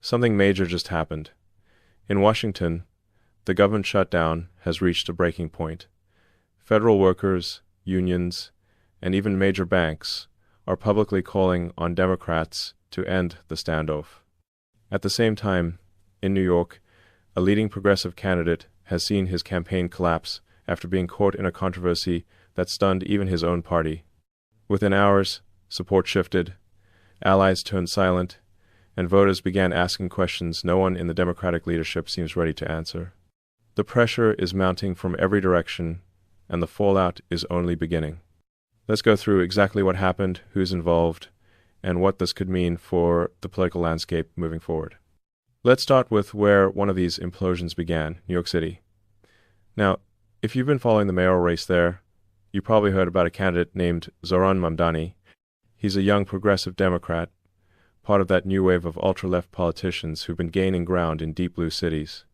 Something major just happened. In Washington, the government shutdown has reached a breaking point. Federal workers, unions, and even major banks are publicly calling on Democrats to end the standoff. At the same time, in New York, a leading progressive candidate has seen his campaign collapse after being caught in a controversy that stunned even his own party. Within hours, support shifted, allies turned silent, and voters began asking questions no one in the Democratic leadership seems ready to answer. The pressure is mounting from every direction, and the fallout is only beginning. Let's go through exactly what happened, who's involved, and what this could mean for the political landscape moving forward. Let's start with where one of these implosions began, New York City. Now, if you've been following the mayoral race there, you probably heard about a candidate named Zohran Mamdani. He's a young progressive Democrat, part of that new wave of ultra-left politicians who've been gaining ground in deep blue cities.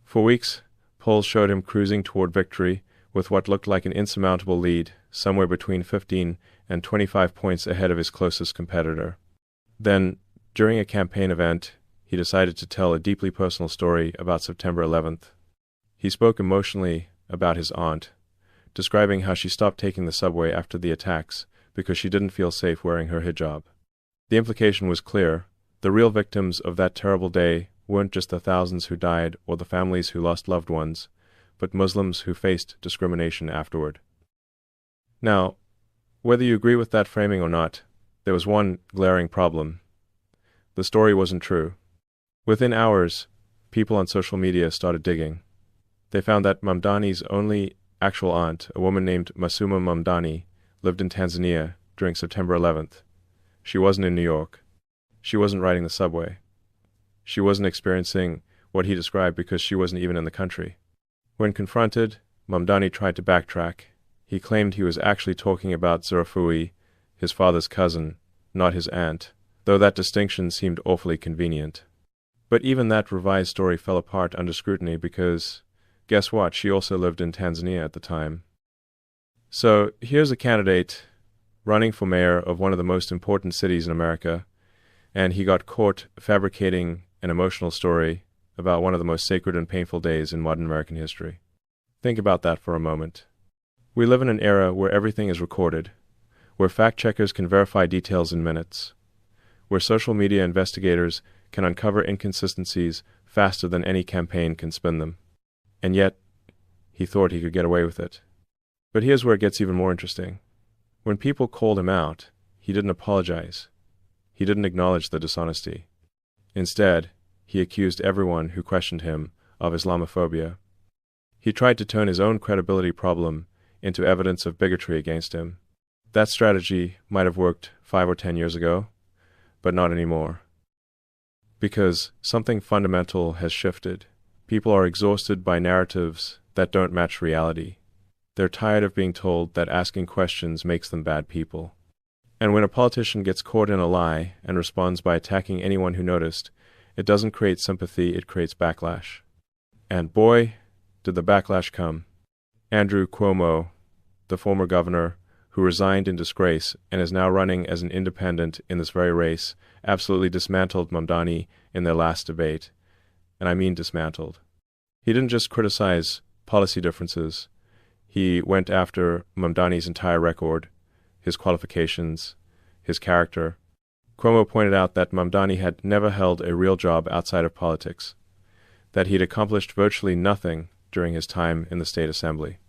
For weeks, polls showed him cruising toward victory with what looked like an insurmountable lead, somewhere between 15 and 25 points ahead of his closest competitor. Then, during a campaign event, he decided to tell a deeply personal story about September 11th. He spoke emotionally about his aunt, describing how she stopped taking the subway after the attacks because she didn't feel safe wearing her hijab. The implication was clear. The real victims of that terrible day weren't just the thousands who died or the families who lost loved ones, but Muslims who faced discrimination afterward. Now, whether you agree with that framing or not, there was one glaring problem. The story wasn't true. Within hours, people on social media started digging. They found that Mamdani's only actual aunt, a woman named Masuma Mamdani, lived in Tanzania during September 11th. She wasn't in New York. She wasn't riding the subway. She wasn't experiencing what he described because she wasn't even in the country. When confronted, Mamdani tried to backtrack. He claimed he was actually talking about Zurafui, his father's cousin, not his aunt, though that distinction seemed awfully convenient. But even that revised story fell apart under scrutiny because, guess what, she also lived in Tanzania at the time. So here's a candidate running for mayor of one of the most important cities in America, and he got caught fabricating an emotional story about one of the most sacred and painful days in modern American history. Think about that for a moment. We live in an era where everything is recorded, where fact-checkers can verify details in minutes, where social media investigators can uncover inconsistencies faster than any campaign can spin them. And yet, he thought he could get away with it. But here's where it gets even more interesting. When people called him out, he didn't apologize. He didn't acknowledge the dishonesty. Instead, he accused everyone who questioned him of Islamophobia. He tried to turn his own credibility problem into evidence of bigotry against him. That strategy might have worked 5 or 10 years ago, but not anymore. Because something fundamental has shifted. People are exhausted by narratives that don't match reality. They're tired of being told that asking questions makes them bad people. And when a politician gets caught in a lie and responds by attacking anyone who noticed, it doesn't create sympathy, it creates backlash. And boy, did the backlash come. Andrew Cuomo, the former governor, who resigned in disgrace and is now running as an independent in this very race, absolutely dismantled Mamdani in their last debate. And I mean dismantled. He didn't just criticize policy differences. He went after Mamdani's entire record, his qualifications, his character. Cuomo pointed out that Mamdani had never held a real job outside of politics, that he'd accomplished virtually nothing during his time in the state assembly,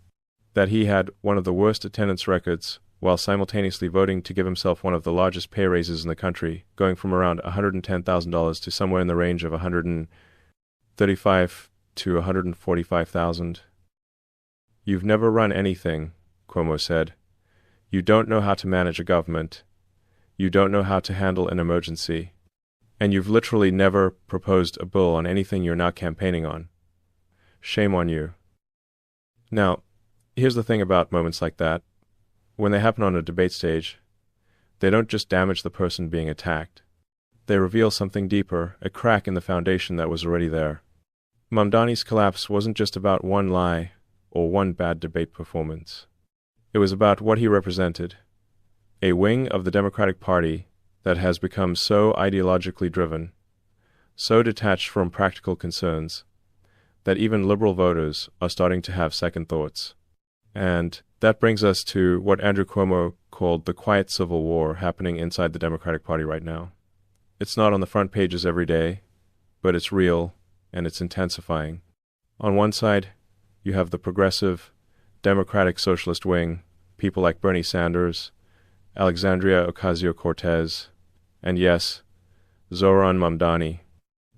that he had one of the worst attendance records while simultaneously voting to give himself one of the largest pay raises in the country, going from around $110,000 to somewhere in the range of $135,000 to $145,000. You've never run anything, Cuomo said. You don't know how to manage a government. You don't know how to handle an emergency. And you've literally never proposed a bill on anything you're not campaigning on. Shame on you. Now, here's the thing about moments like that. When they happen on a debate stage, they don't just damage the person being attacked. They reveal something deeper, a crack in the foundation that was already there. Mamdani's collapse wasn't just about one lie or one bad debate performance. It was about what he represented, a wing of the Democratic Party that has become so ideologically driven, so detached from practical concerns that even liberal voters are starting to have second thoughts. And that brings us to what Andrew Cuomo called the quiet civil war happening inside the Democratic Party right now. It's not on the front pages every day, but it's real and it's intensifying. On one side, you have the progressive, democratic socialist wing, people like Bernie Sanders, Alexandria Ocasio-Cortez, and yes, Zoran Mamdani.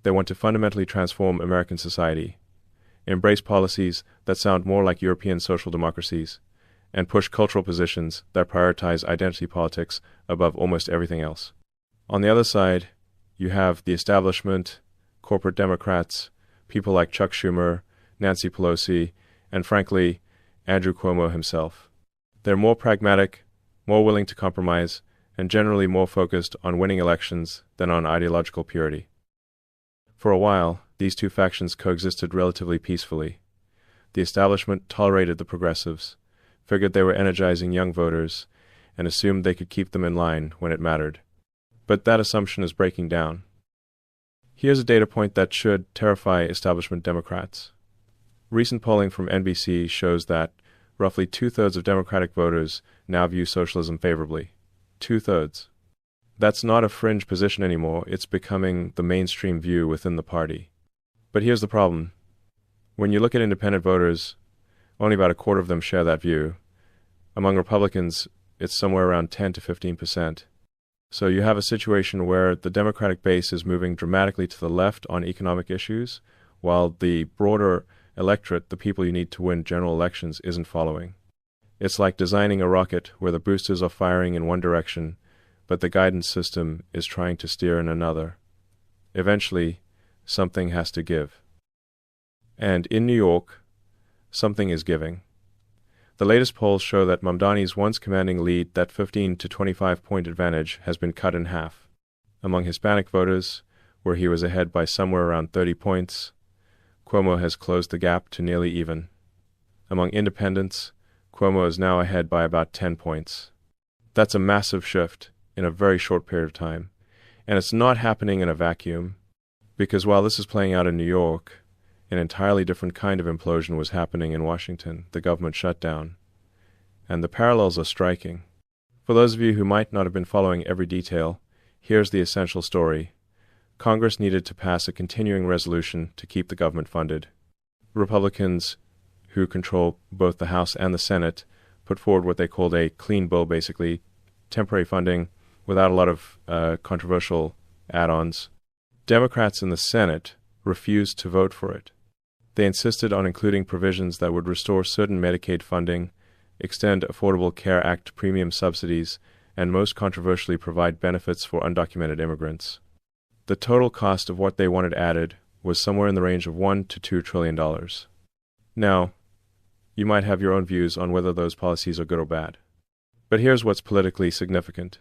They want to fundamentally transform American society, embrace policies that sound more like European social democracies, and push cultural positions that prioritize identity politics above almost everything else. On the other side, you have the establishment, corporate Democrats, people like Chuck Schumer, Nancy Pelosi, and frankly, Andrew Cuomo himself. They're more pragmatic, more willing to compromise, and generally more focused on winning elections than on ideological purity. For a while, these two factions coexisted relatively peacefully. The establishment tolerated the progressives, figured they were energizing young voters, and assumed they could keep them in line when it mattered. But that assumption is breaking down. Here's a data point that should terrify establishment Democrats. Recent polling from NBC shows that roughly 2/3 of Democratic voters now view socialism favorably. 2/3. That's not a fringe position anymore, it's becoming the mainstream view within the party. But here's the problem. When you look at independent voters, only about a quarter of them share that view. Among Republicans, it's somewhere around 10 to 15%. So you have a situation where the Democratic base is moving dramatically to the left on economic issues, while the broader electorate, the people you need to win general elections, isn't following. It's like designing a rocket where the boosters are firing in one direction, but the guidance system is trying to steer in another. Eventually, something has to give. And in New York, something is giving. The latest polls show that Mamdani's once commanding lead, that 15 to 25-point advantage, has been cut in half. Among Hispanic voters, where he was ahead by somewhere around 30 points, Cuomo has closed the gap to nearly even. Among independents, Cuomo is now ahead by about 10 points. That's a massive shift in a very short period of time. And it's not happening in a vacuum, because while this is playing out in New York, an entirely different kind of implosion was happening in Washington, the government shutdown. And the parallels are striking. For those of you who might not have been following every detail, here's the essential story. Congress needed to pass a continuing resolution to keep the government funded. Republicans, who control both the House and the Senate, put forward what they called a clean bill, basically temporary funding without a lot of controversial add-ons. Democrats in the Senate refused to vote for it. They insisted on including provisions that would restore certain Medicaid funding, extend Affordable Care Act premium subsidies, and most controversially provide benefits for undocumented immigrants. The total cost of what they wanted added was somewhere in the range of $1 to $2 trillion. Now, you might have your own views on whether those policies are good or bad. But here's what's politically significant.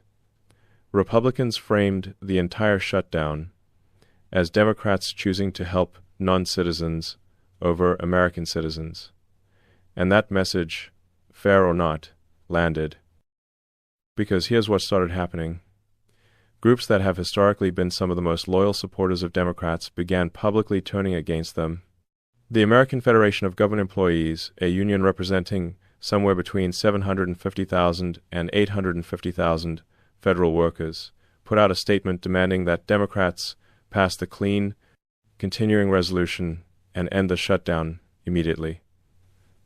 Republicans framed the entire shutdown as Democrats choosing to help non-citizens over American citizens. And that message, fair or not, landed. Because here's what started happening. Groups that have historically been some of the most loyal supporters of Democrats began publicly turning against them. The American Federation of Government Employees, a union representing somewhere between 750,000 and 850,000 federal workers, put out a statement demanding that Democrats pass the clean, continuing resolution and end the shutdown immediately.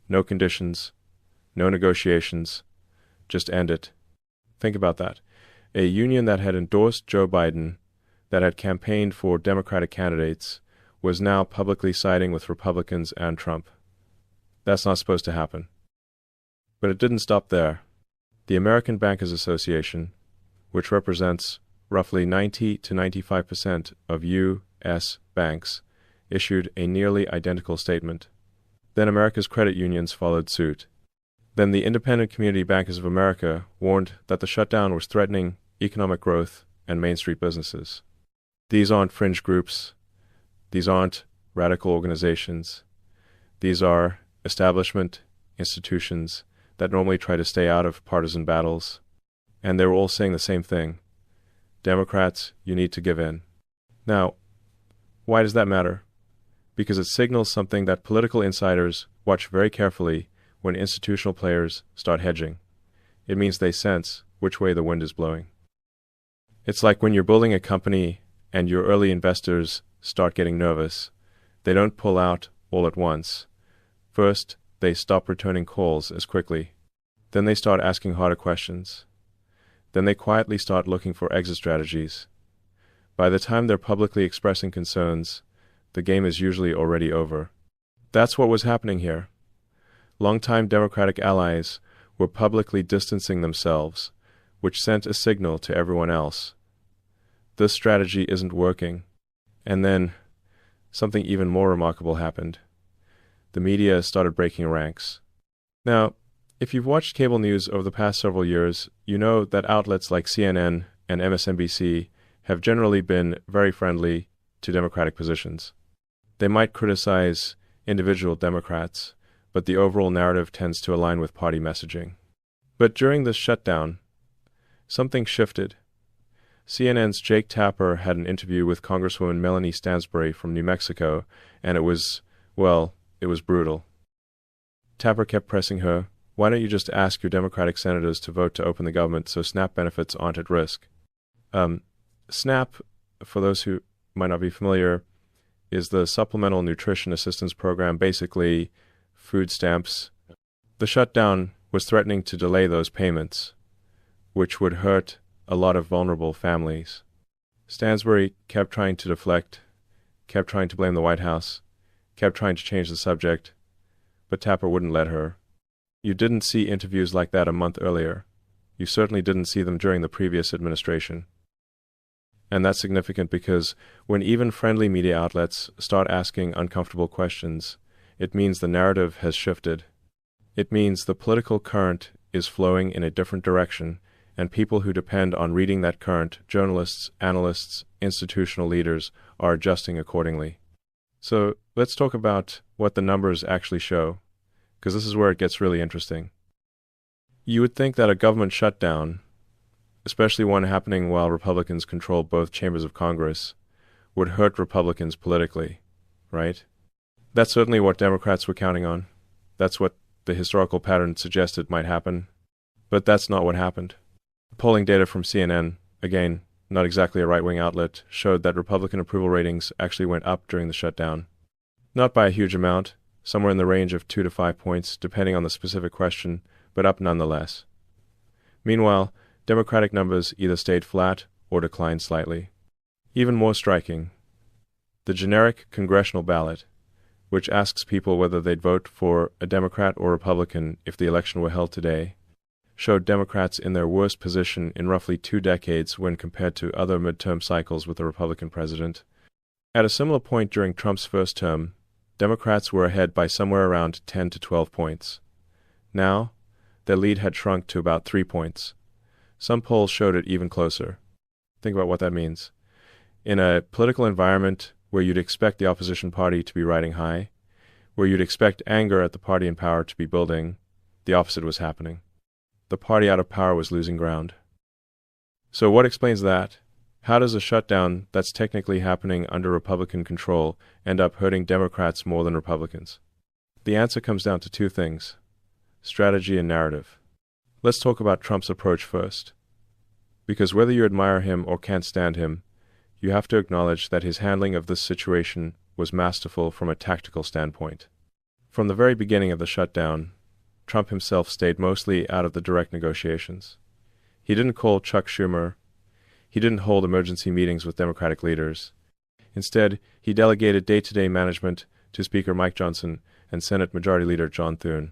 No conditions, no negotiations, just end it. Think about that. A union that had endorsed Joe Biden, that had campaigned for Democratic candidates, was now publicly siding with Republicans and Trump. That's not supposed to happen. But it didn't stop there. The American Bankers Association, which represents roughly 90 to 95% of U.S. banks, issued a nearly identical statement. Then America's credit unions followed suit. Then the Independent Community Bankers of America warned that the shutdown was threatening economic growth and Main Street businesses. These aren't fringe groups. These aren't radical organizations. These are establishment institutions that normally try to stay out of partisan battles. And they were all saying the same thing. Democrats, you need to give in. Now, Why does that matter? Because it signals something that political insiders watch very carefully when institutional players start hedging. It means they sense which way the wind is blowing. It's like when you're building a company and your early investors start getting nervous. They don't pull out all at once. First, they stop returning calls as quickly. Then they start asking harder questions. Then they quietly start looking for exit strategies. By the time they're publicly expressing concerns, the game is usually already over. That's what was happening here. Longtime Democratic allies were publicly distancing themselves, which sent a signal to everyone else. This strategy isn't working. And then, something even more remarkable happened. The media started breaking ranks. Now, if you've watched cable news over the past several years, you know that outlets like CNN and MSNBC have generally been very friendly to Democratic positions. They might criticize individual Democrats, but the overall narrative tends to align with party messaging. But during this shutdown, something shifted. CNN's Jake Tapper had an interview with Congresswoman Melanie Stansbury from New Mexico, and it was brutal. Tapper kept pressing her, "Why don't you just ask your Democratic senators to vote to open the government so SNAP benefits aren't at risk?" SNAP, for those who might not be familiar, is the Supplemental Nutrition Assistance Program, basically food stamps. The shutdown was threatening to delay those payments, which would hurt a lot of vulnerable families. Stansbury kept trying to deflect, kept trying to blame the White House, kept trying to change the subject, but Tapper wouldn't let her. You didn't see interviews like that a month earlier. You certainly didn't see them during the previous administration. And that's significant because when even friendly media outlets start asking uncomfortable questions, it means the narrative has shifted. It means the political current is flowing in a different direction, and people who depend on reading that current, journalists, analysts, institutional leaders, are adjusting accordingly. So let's talk about what the numbers actually show, because this is where it gets really interesting. You would think that a government shutdown, especially one happening while Republicans control both chambers of Congress, would hurt Republicans politically, right? That's certainly what Democrats were counting on. That's what the historical pattern suggested might happen. But that's not what happened. Polling data from CNN, again, not exactly a right-wing outlet, showed that Republican approval ratings actually went up during the shutdown. Not by a huge amount, somewhere in the range of 2 to 5 points, depending on the specific question, but up nonetheless. Meanwhile, Democratic numbers either stayed flat or declined slightly. Even more striking, the generic congressional ballot, which asks people whether they'd vote for a Democrat or Republican if the election were held today, showed Democrats in their worst position in roughly 2 decades when compared to other midterm cycles with a Republican president. At a similar point during Trump's first term, Democrats were ahead by somewhere around 10 to 12 points. Now, their lead had shrunk to about 3 points. Some polls showed it even closer. Think about what that means. In a political environment where you'd expect the opposition party to be riding high, where you'd expect anger at the party in power to be building, the opposite was happening. The party out of power was losing ground. So what explains that? How does a shutdown that's technically happening under Republican control end up hurting Democrats more than Republicans? The answer comes down to 2 things: strategy and narrative. Let's talk about Trump's approach first. Because whether you admire him or can't stand him, you have to acknowledge that his handling of this situation was masterful from a tactical standpoint. From the very beginning of the shutdown, Trump himself stayed mostly out of the direct negotiations. He didn't call Chuck Schumer. He didn't hold emergency meetings with Democratic leaders. Instead, he delegated day-to-day management to Speaker Mike Johnson and Senate Majority Leader John Thune.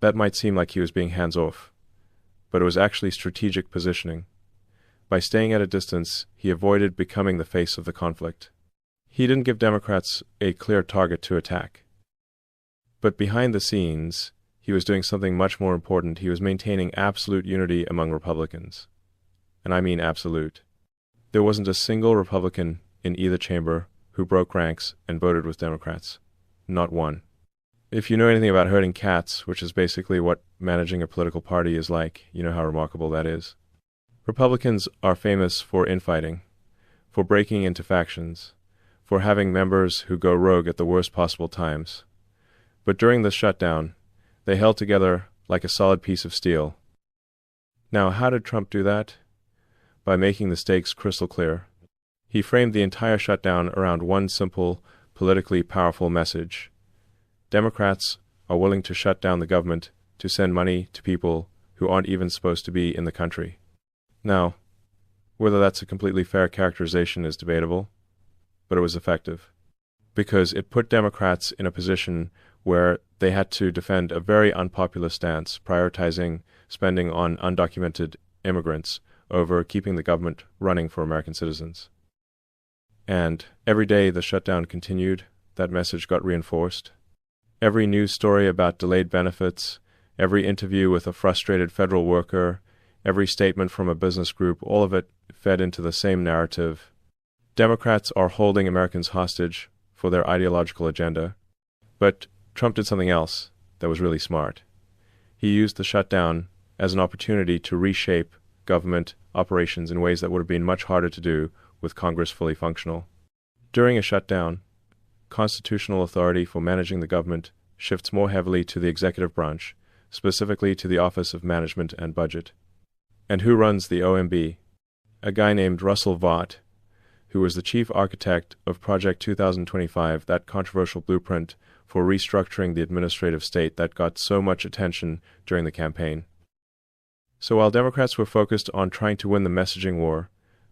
That might seem like he was being hands-off, but it was actually strategic positioning. By staying at a distance, he avoided becoming the face of the conflict. He didn't give Democrats a clear target to attack. But behind the scenes, he was doing something much more important. He was maintaining absolute unity among Republicans. And I mean absolute. There wasn't a single Republican in either chamber who broke ranks and voted with Democrats. Not one. If you know anything about herding cats, which is basically what managing a political party is like, you know how remarkable that is. Republicans are famous for infighting, for breaking into factions, for having members who go rogue at the worst possible times. But during the shutdown, they held together like a solid piece of steel. Now, how did Trump do that? By making the stakes crystal clear. He framed the entire shutdown around one simple, politically powerful message. Democrats are willing to shut down the government to send money to people who aren't even supposed to be in the country. Now, whether that's a completely fair characterization is debatable, but it was effective, because it put Democrats in a position where they had to defend a very unpopular stance, prioritizing spending on undocumented immigrants over keeping the government running for American citizens. And every day the shutdown continued, that message got reinforced. Every news story about delayed benefits, every interview with a frustrated federal worker, every statement from a business group, all of it fed into the same narrative. Democrats are holding Americans hostage for their ideological agenda. But Trump did something else that was really smart. He used the shutdown as an opportunity to reshape government operations in ways that would have been much harder to do with Congress fully functional. During a shutdown, constitutional authority for managing the government shifts more heavily to the executive branch, specifically to the Office of Management and Budget. And who runs the OMB? A guy named Russell Vought, who was the chief architect of Project 2025, that controversial blueprint for restructuring the administrative state that got so much attention during the campaign. So while Democrats were focused on trying to win the messaging war,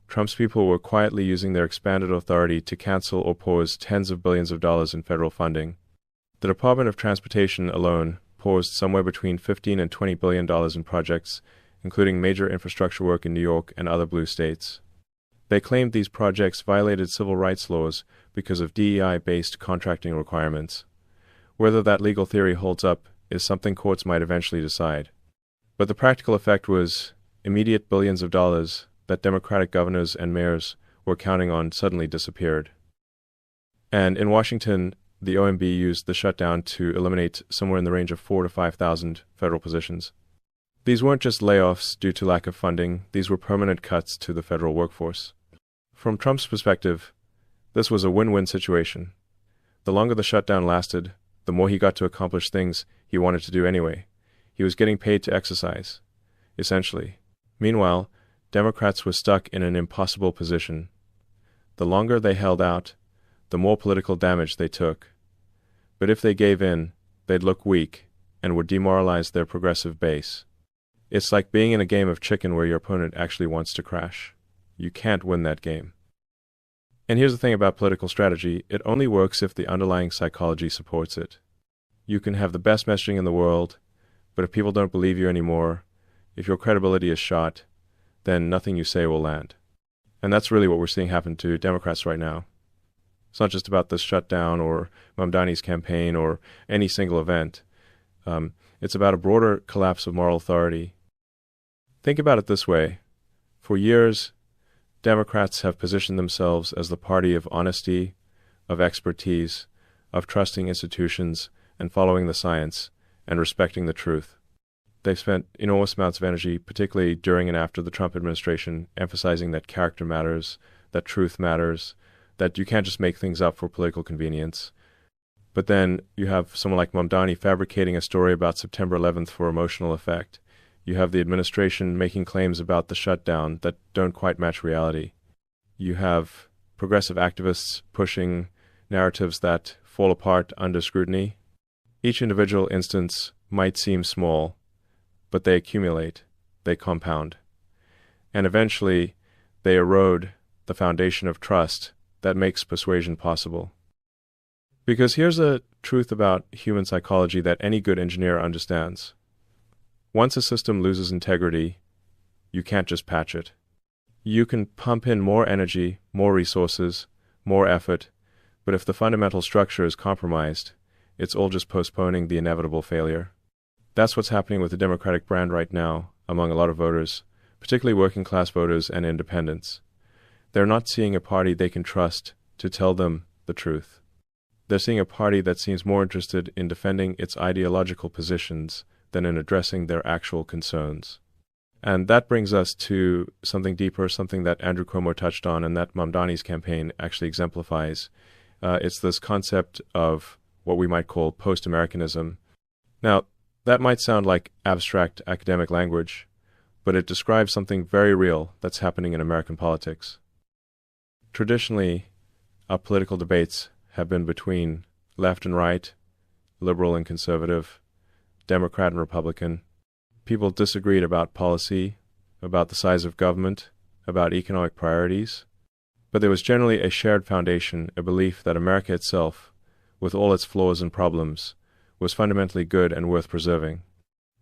Trump's people were quietly using their expanded authority to cancel or pause tens of billions of dollars in federal funding. The Department of Transportation alone paused somewhere between $15 and $20 billion in projects, including major infrastructure work in New York and other blue states. They claimed these projects violated civil rights laws because of DEI-based contracting requirements. Whether that legal theory holds up is something courts might eventually decide. But the practical effect was immediate billions of dollars that Democratic governors and mayors were counting on suddenly disappeared. And in Washington, the OMB used the shutdown to eliminate somewhere in the range of 4,000 to 5,000 federal positions. These weren't just layoffs due to lack of funding, these were permanent cuts to the federal workforce. From Trump's perspective, this was a win-win situation. The longer the shutdown lasted, the more he got to accomplish things he wanted to do anyway. He was getting paid to exercise, essentially. Meanwhile, Democrats were stuck in an impossible position. The longer they held out, the more political damage they took. But if they gave in, they'd look weak and would demoralize their progressive base. It's like being in a game of chicken where your opponent actually wants to crash. You can't win that game. And here's the thing about political strategy, it only works if the underlying psychology supports it. You can have the best messaging in the world, but if people don't believe you anymore, if your credibility is shot, then nothing you say will land. And that's really what we're seeing happen to Democrats right now. It's not just about this shutdown or Mamdani's campaign or any single event. It's about a broader collapse of moral authority. Think about it this way. For years, Democrats have positioned themselves as the party of honesty, of expertise, of trusting institutions and following the science and respecting the truth. They've spent enormous amounts of energy, particularly during and after the Trump administration, emphasizing that character matters, that truth matters, that you can't just make things up for political convenience. But then you have someone like Mamdani fabricating a story about September 11th for emotional effect. You have the administration making claims about the shutdown that don't quite match reality. You have progressive activists pushing narratives that fall apart under scrutiny. Each individual instance might seem small, but they accumulate, they compound. And eventually, they erode the foundation of trust that makes persuasion possible. Because here's a truth about human psychology that any good engineer understands. Once a system loses integrity, you can't just patch it. You can pump in more energy, more resources, more effort, but if the fundamental structure is compromised, it's all just postponing the inevitable failure. That's what's happening with the Democratic brand right now among a lot of voters, particularly working-class voters and independents. They're not seeing a party they can trust to tell them the truth. They're seeing a party that seems more interested in defending its ideological positions than in addressing their actual concerns. And that brings us to something deeper, something that Andrew Cuomo touched on and that Mamdani's campaign actually exemplifies. It's this concept of what we might call post-Americanism. Now, that might sound like abstract academic language, but it describes something very real that's happening in American politics. Traditionally, our political debates have been between left and right, liberal and conservative, Democrat and Republican. People disagreed about policy, about the size of government, about economic priorities, but there was generally a shared foundation, a belief that America itself, with all its flaws and problems, was fundamentally good and worth preserving.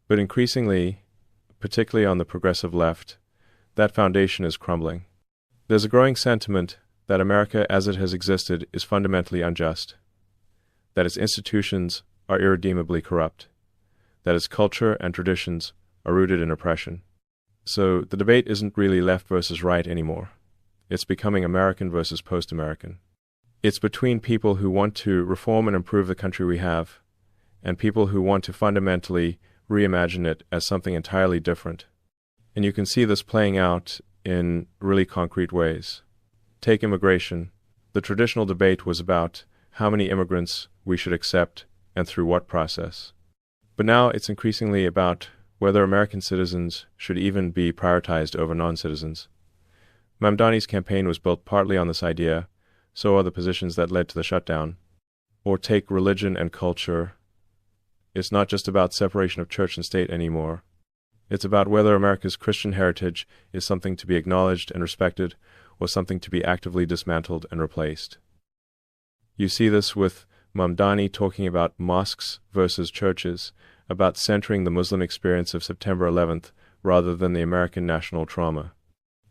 But increasingly, particularly on the progressive left, that foundation is crumbling. There's a growing sentiment that America as it has existed is fundamentally unjust, that its institutions are irredeemably corrupt, that its culture and traditions are rooted in oppression. So the debate isn't really left versus right anymore. It's becoming American versus post-American. It's between people who want to reform and improve the country we have and people who want to fundamentally reimagine it as something entirely different. And you can see this playing out in really concrete ways. Take immigration. The traditional debate was about how many immigrants we should accept and through what process. But now it's increasingly about whether American citizens should even be prioritized over non-citizens. Mamdani's campaign was built partly on this idea, so are the positions that led to the shutdown. Or take religion and culture. It's not just about separation of church and state anymore. It's about whether America's Christian heritage is something to be acknowledged and respected or something to be actively dismantled and replaced. You see this with Mamdani talking about mosques versus churches, about centering the Muslim experience of September 11th rather than the American national trauma.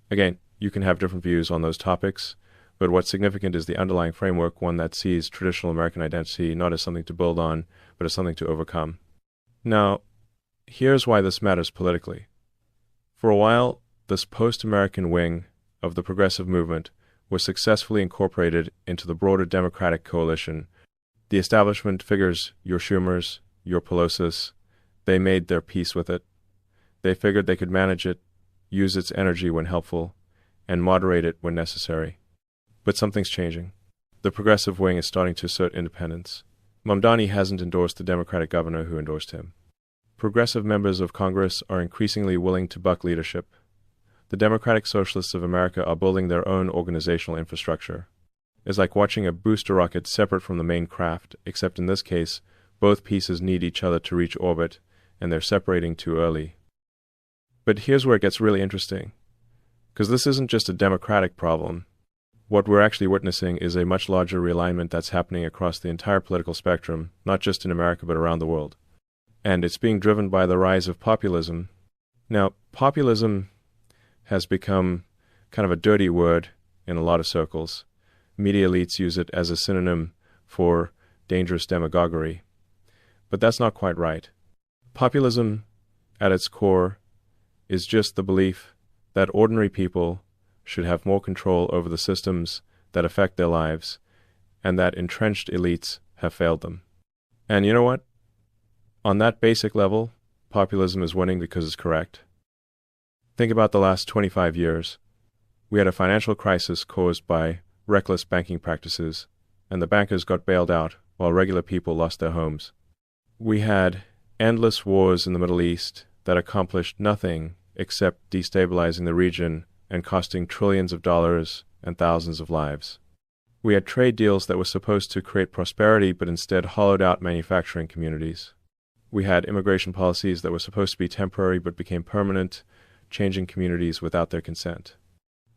Again, you can have different views on those topics, but what's significant is the underlying framework, one that sees traditional American identity not as something to build on, but as something to overcome. Now, here's why this matters politically. For a while, this post-American wing of the progressive movement was successfully incorporated into the broader Democratic coalition. The establishment figures, your Schumers, your Pelosi's, they made their peace with it. They figured they could manage it, use its energy when helpful, and moderate it when necessary. But something's changing. The progressive wing is starting to assert independence. Mamdani hasn't endorsed the Democratic governor who endorsed him. Progressive members of Congress are increasingly willing to buck leadership. The Democratic Socialists of America are building their own organizational infrastructure. It's like watching a booster rocket separate from the main craft, except in this case, both pieces need each other to reach orbit, and they're separating too early. But here's where it gets really interesting, because this isn't just a Democratic problem. What we're actually witnessing is a much larger realignment that's happening across the entire political spectrum, not just in America but around the world. And it's being driven by the rise of populism. Now, populism has become kind of a dirty word in a lot of circles. Media elites use it as a synonym for dangerous demagoguery. But that's not quite right. Populism, at its core, is just the belief that ordinary people should have more control over the systems that affect their lives, and that entrenched elites have failed them. And you know what? On that basic level, populism is winning because it's correct. Think about the last 25 years. We had a financial crisis caused by reckless banking practices, and the bankers got bailed out while regular people lost their homes. We had endless wars in the Middle East that accomplished nothing except destabilizing the region and costing trillions of dollars and thousands of lives. We had trade deals that were supposed to create prosperity but instead hollowed out manufacturing communities. We had immigration policies that were supposed to be temporary but became permanent, changing communities without their consent.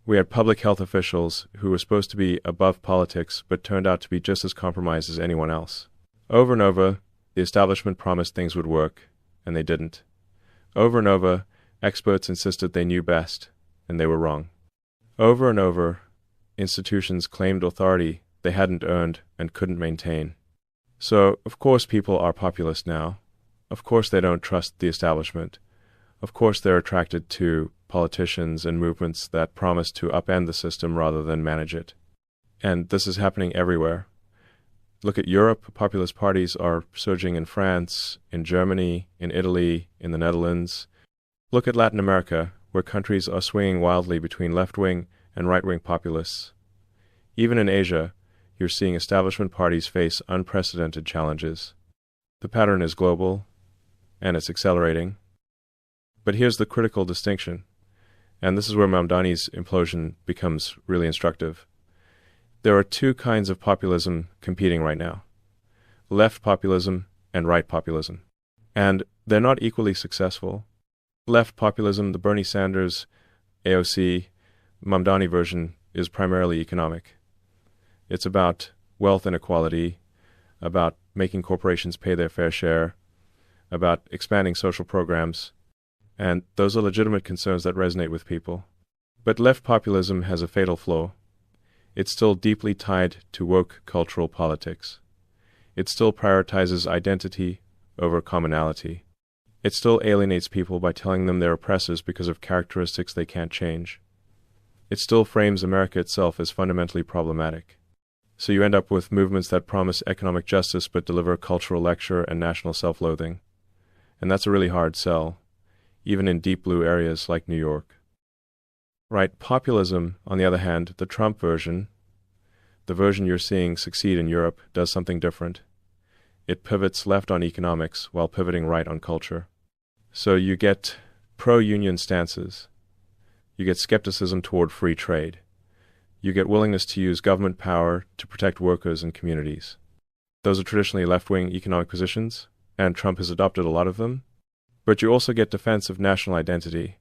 We had public health officials who were supposed to be above politics but turned out to be just as compromised as anyone else. Over and over, the establishment promised things would work, and they didn't. Over and over, experts insisted they knew best, and they were wrong. Over and over, institutions claimed authority they hadn't earned and couldn't maintain. So, of course people are populist now. Of course they don't trust the establishment. Of course they're attracted to politicians and movements that promise to upend the system rather than manage it. And this is happening everywhere. Look at Europe. Populist parties are surging in France, in Germany, in Italy, in the Netherlands. Look at Latin America, where countries are swinging wildly between left-wing and right-wing populists. Even in Asia, you're seeing establishment parties face unprecedented challenges. The pattern is global, and it's accelerating. But here's the critical distinction, and this is where Mamdani's implosion becomes really instructive. There are two kinds of populism competing right now: left populism and right populism. And they're not equally successful. Left populism, the Bernie Sanders, AOC, Mamdani version, is primarily economic. It's about wealth inequality, about making corporations pay their fair share, about expanding social programs, and those are legitimate concerns that resonate with people. But left populism has a fatal flaw. It's still deeply tied to woke cultural politics. It still prioritizes identity over commonality. It still alienates people by telling them they're oppressors because of characteristics they can't change. It still frames America itself as fundamentally problematic. So you end up with movements that promise economic justice but deliver cultural lecture and national self-loathing. And that's a really hard sell, even in deep blue areas like New York. Right populism, on the other hand, the Trump version, the version you're seeing succeed in Europe, does something different. It pivots left on economics while pivoting right on culture. So you get pro-union stances. You get skepticism toward free trade. You get willingness to use government power to protect workers and communities. Those are traditionally left-wing economic positions, and Trump has adopted a lot of them. But you also get defense of national identity.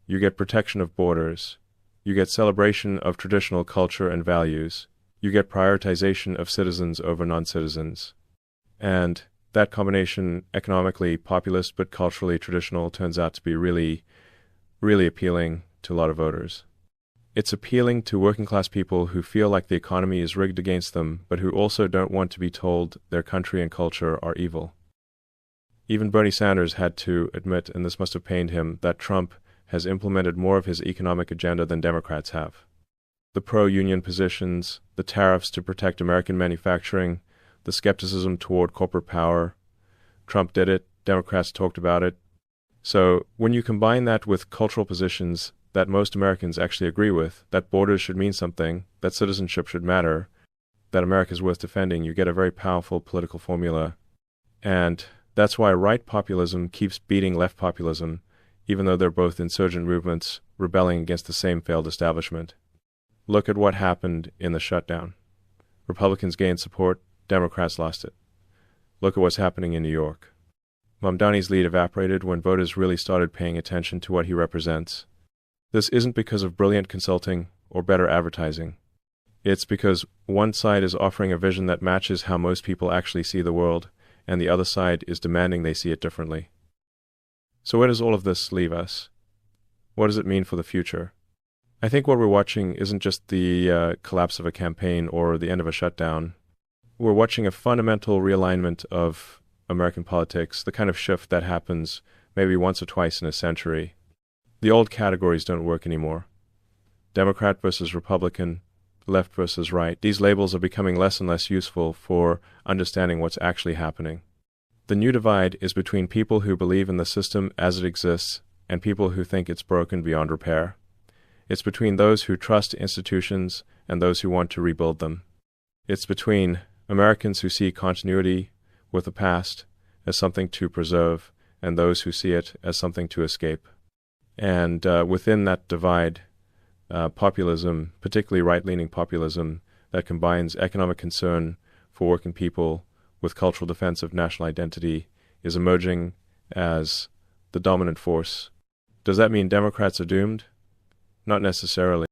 You get protection of borders. You get celebration of traditional culture and values. You get prioritization of citizens over non-citizens. And that combination, economically populist but culturally traditional, turns out to be really, really appealing to a lot of voters. It's appealing to working-class people who feel like the economy is rigged against them, but who also don't want to be told their country and culture are evil. Even Bernie Sanders had to admit, and this must have pained him, that Trump has implemented more of his economic agenda than Democrats have. The pro-union positions, the tariffs to protect American manufacturing, the skepticism toward corporate power. Trump did it, Democrats talked about it. So when you combine that with cultural positions that most Americans actually agree with, that borders should mean something, that citizenship should matter, that America is worth defending, you get a very powerful political formula. And that's why right populism keeps beating left populism, even though they're both insurgent movements rebelling against the same failed establishment. Look at what happened in the shutdown. Republicans gained support, Democrats lost it. Look at what's happening in New York. Mamdani's lead evaporated when voters really started paying attention to what he represents. This isn't because of brilliant consulting or better advertising. It's because one side is offering a vision that matches how most people actually see the world, and the other side is demanding they see it differently. So where does all of this leave us? What does it mean for the future? I think what we're watching isn't just the collapse of a campaign or the end of a shutdown. We're watching a fundamental realignment of American politics, the kind of shift that happens maybe once or twice in a century. The old categories don't work anymore. Democrat versus Republican, left versus right. These labels are becoming less and less useful for understanding what's actually happening. The new divide is between people who believe in the system as it exists and people who think it's broken beyond repair. It's between those who trust institutions and those who want to rebuild them. It's between Americans who see continuity with the past as something to preserve and those who see it as something to escape. And within that divide, populism, particularly right-leaning populism, that combines economic concern for working people with cultural defense of national identity, is emerging as the dominant force. Does that mean Democrats are doomed? Not necessarily.